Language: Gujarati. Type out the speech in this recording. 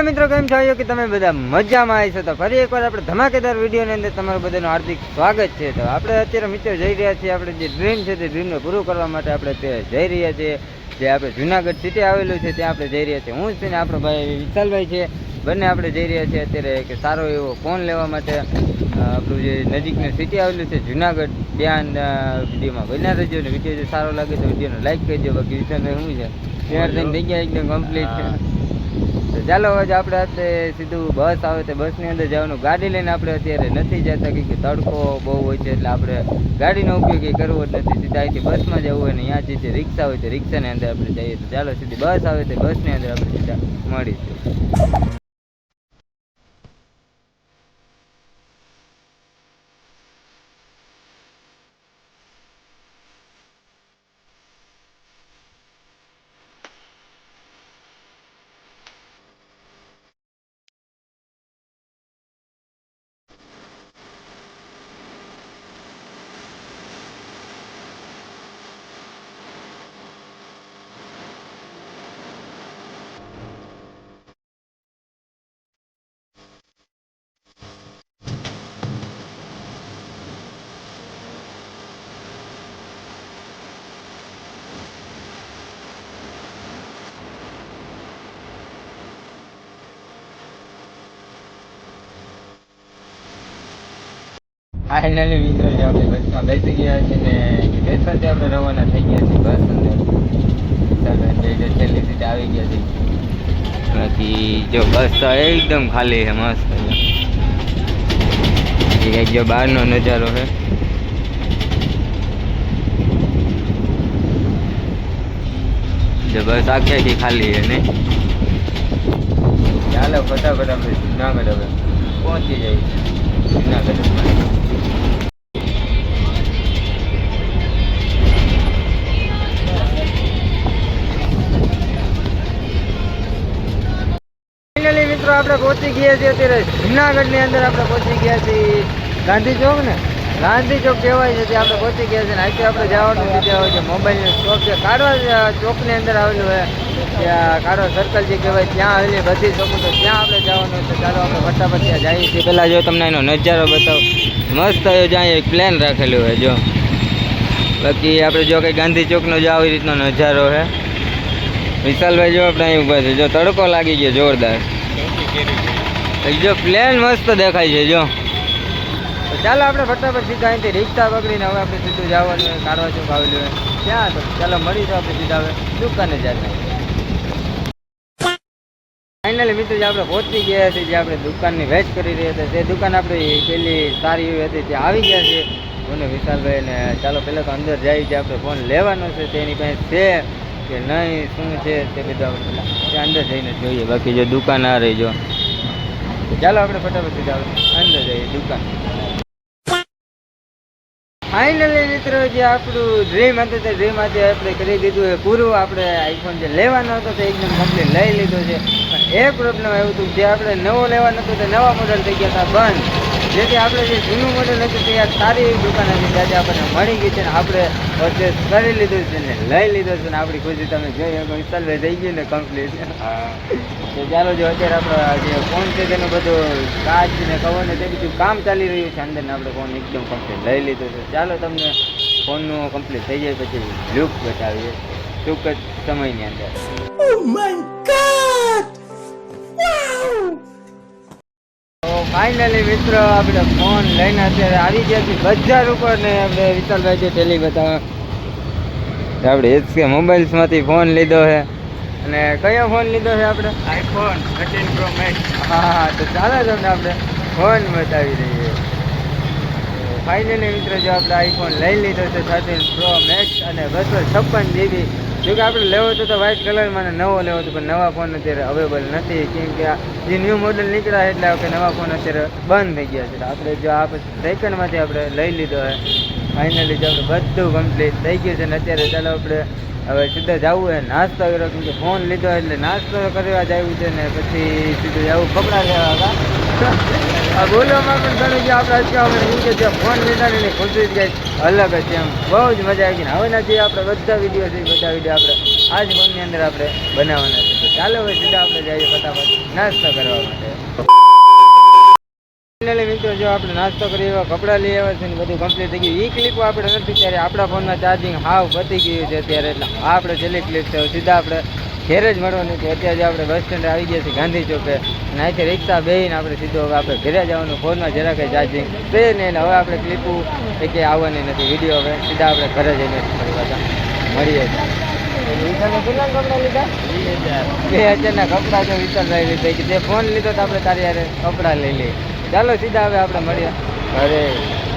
મિત્રો કેમ છો કે તમે બધા મજામાં આવી છો તો ફરી એકવાર આપણે ધમાકેદાર વિડીયોની અંદર તમારું બધાનું હાર્દિક સ્વાગત છે। તો આપણે અત્યારે મિત્રો જઈ રહ્યા છીએ આપણે જે ડ્રીમ છે તે ડ્રીમને પૂરું કરવા માટે આપણે અત્યારે જઈ રહ્યા છીએ જે આપણે જુનાગઢ સિટી આવેલું છે ત્યાં આપણે જઈ રહ્યા છીએ। હું છે ને આપણો ભાઈ વિશાલભાઈ છે, બંને આપણે જઈ રહ્યા છીએ અત્યારે કે સારો એવો ફોન લેવા માટે। આપણું જે નજીકનું સિટી આવેલું છે જુનાગઢ, ત્યાં વિડીયોમાં બન્યા રહેજો ને વિડીયો જો સારો લાગે તો વિડીયોને લાઈક કરજો। બાકી વિશાલભાઈ શું છે તૈયાર થઈને થઈ ગયા એકદમ કમ્પ્લીટ છે। તો ચાલો હવે આપણે અત્યારે સીધું બસ આવે તો બસની અંદર જવાનું, ગાડી લઈને આપણે અત્યારે નથી જતા કે તડકો બહુ હોય છે એટલે આપણે ગાડીનો ઉપયોગ એ કરવો જ નથી। સીધા અહીંથી બસમાં જવું હોય ને ત્યાં જે રિક્ષા હોય તો રિક્ષાની અંદર આપણે જઈએ। તો ચાલો સીધી બસ આવે તો બસની અંદર આપણે સીધા મળીશું। ફાઇનલી મિત્રો જે આપણે બસમાં બેસી ગયા છે ને સ્ટેશનથી આપણે રવાના થઈ ગયા છીએ બસ અંદર છેલ્લી સીટ આવી ગયા છે। બાકી જો બસ તો એકદમ ખાલી છે, મસ્ત કંઈક જો બહારનો નજારો છે। જો બસ આખી ખાલી છે ને ચાલો ફટાફટ આપણે જુનાગઢ હવે પહોંચી જઈએ જુનાગઢ। મિત્રો આપણે પહોંચી ગયા છીએ અત્યારે જુનાગઢની અંદર આપણે પહોંચી ગયા છીએ ગાંધી ચોક ને, ગાંધી ચોક કહેવાય છે ત્યાં આપણે પહોંચી ગયા છીએ। અહીંથી આપણે જવાનું છે ત્યાં હોય છે મોબાઈલની શોપ છે કાઢવા ચોકની અંદર આવેલું હોય, ત્યાં કાઢવા સર્કલ જે કહેવાય ત્યાં આવેલી બધી શોપો, તો ત્યાં આપણે જવાનું છે। ચાલો આપણે ફટાફટ ત્યાં જઈએ છીએ। પહેલાં જો તમને એનો નજારો બતાવો, મસ્ત આવ્યો જ્યાં એક પ્લેન રાખેલું હોય જો। બાકી આપણે જો કંઈ ગાંધી ચોકનો જો આવી રીતનો નજારો છે। વિશાલભાઈ જો આપણે અહીં ઊભા છે, જો તડકો લાગી ગયો જોરદાર, જો પ્લેન મસ્ત દેખાય છે જો। તો ચાલો આપણે ફટાફટ સીધા અહીંથી રિક્ષા પકડીને હવે આપણે સીધું જવાનું કાઢવા ચોક આવેલું હોય ત્યાં। તો ચાલો મળીશું આપણે સીધા હવે દુકાને જતા। ફાઇનલી મિત્રો જે આપણે પહોંચી ગયા છીએ, જે આપણે દુકાનની વેચ કરી રહ્યા હતા તે દુકાન આપણી પેલી સારી એવી હતી ત્યાં આવી ગયા છે મને વિશાલભાઈ ને। ચાલો પહેલાં તો અંદર જાય છે, આપણે ફોન લેવાનો છે તેની પાસે છે કે નહીં શું છે તે બધું આપણે પહેલાં ત્યાં અંદર જઈને જોઈએ। બાકી જો દુકાન આ રહી જો, ચાલો આપણે ફટાફટ સીધા અંદર જઈએ દુકાન। ફાઇનલી મિત્રો જે આપણું ડ્રીમ હતું તે ડ્રીમ આજે આપણે કરી દીધું એ પૂરું। આપણે આઈફોન જે લેવાનો હતો તે એકદમ કમ્પ્લીટ લઈ લીધો છે, પણ એક પ્રોબ્લેમ એવું હતું જે આપણે નવો લેવાનો હતો તે નવા મોડલ થઈ ગયા હતા બંધ, જેથી આપણે જે જૂનું મોડલ હતું તે સારી એવી દુકાન હતી ત્યાં આપણને મળી ગઈ છે ને આપણે પરચેસ કરી લીધું છે ને લઈ લીધો છે ને આપણી ખુશી તમે જોઈ વિશાલભાઈ થઈ ગયું ને કમ્પ્લીટ। તો ચાલો જો અત્યારે આપણો જે ફોન છે તેનું બધું કાચ ને કવર ને તે બધું કામ ચાલી રહ્યું છે અંદર ને આપણે ફોન એકદમ કમ્પ્લીટ લઈ લીધો છે। ચાલો તમને ફોનનું કમ્પ્લીટ થઈ જાય પછી લુક બતાવીએ ટૂંક જ સમયની અંદર। તો ફાઇનલી મિત્રો આપણે ફોન લઈને અત્યારે આવી ગયા છીએ બજાર ઉપર ને આપણે વિશાલભાઈ જે ટેલી બતાવે આપણે HK મોબાઈલ્સમાંથી ફોન લીધો છે। અને કયો ફોન લીધો છે આપણે? IPhone 13 Pro Max। હા તો ચાલો તમને આપણે ફોન બતાવી દઈએ। ફાઇનલી મિત્રો જો આપણે આઈફોન લઈ લીધો છે 13 Pro Max અને 256 GB। જો કે આપણે લેવો હતો તો વ્હાઇટ કલરમાં ને નવો લેવો હતો, પણ નવા ફોન અત્યારે અવેલેબલ નથી કેમ કે જે ન્યૂ મોડલ નીકળ્યા એટલે આપણે નવા ફોન અત્યારે બંધ થઈ ગયા છે। આપણે જો આ સેકન્ડમાંથી આપણે લઈ લીધો છે ફાઇનલી, જો આપણે બધું કમ્પ્લીટ થઈ ગયું છે ને અત્યારે ચાલો આપણે હવે સીધા જવું હોય નાસ્તો કર્યો કેમ કે ફોન લીધો એટલે નાસ્તો કરવા જવું છે ને પછી સીધું જવું કપડાં લેવા હતા। આ બોલવામાં પણ ઘણું જે આપણે અત્યારે એમ કે જે ફોન લીધા ને એની ખુશી જ કંઈક અલગ જ છે, એમ બહુ જ મજા આવી ગઈ। હવેના જે આપણે બધા વિડીયો છે બધા વિડીયો આપણે આ જ ફોનની અંદર આપણે બનાવવાના છે। ચાલો હવે સીધા આપણે જઈએ ફટાફટ નાસ્તો કરવા માટે. ફાઇનલી મિત્રો જો આપણે નાસ્તો કરી એવા કપડાં લઈ આવ્યા છે ને બધું કમ્પ્લીટ થઈ ગયું. એ ક્લિપ આપણે નથી ત્યારે આપણા ફોનમાં ચાર્જિંગ હાવ પતી ગયું છે અત્યારે, એટલે આ આપણે છેલ્લી ક્લિપ છે. સીધા આપણે ઘેરે જ મળવાનું છે. અત્યારે આપણે બસ સ્ટેન્ડે આવી ગયા છીએ ગાંધી ચોકે, અને અહીંથી રિક્ષા બેહીને આપણે સીધો હવે આપણે ઘરે જવાનું. ફોનમાં જરા કંઈ ચાર્જિંગ છે નહીં, હવે આપણે ક્લિપું એ કંઈ આવવાની નથી વિડીયો. હવે સીધા આપણે ઘરે જઈને ફરી પાછા મળીએ. વિશાલને કેટલા કપડાં લીધા? 2000ના કપડાં જો વિશાલભાઈ લીધા કે તે ફોન લીધો તો આપણે તારી યારે કપડાં લઈ લઈએ. ચાલો સીધા હવે આપણે મળીએ ઘરે.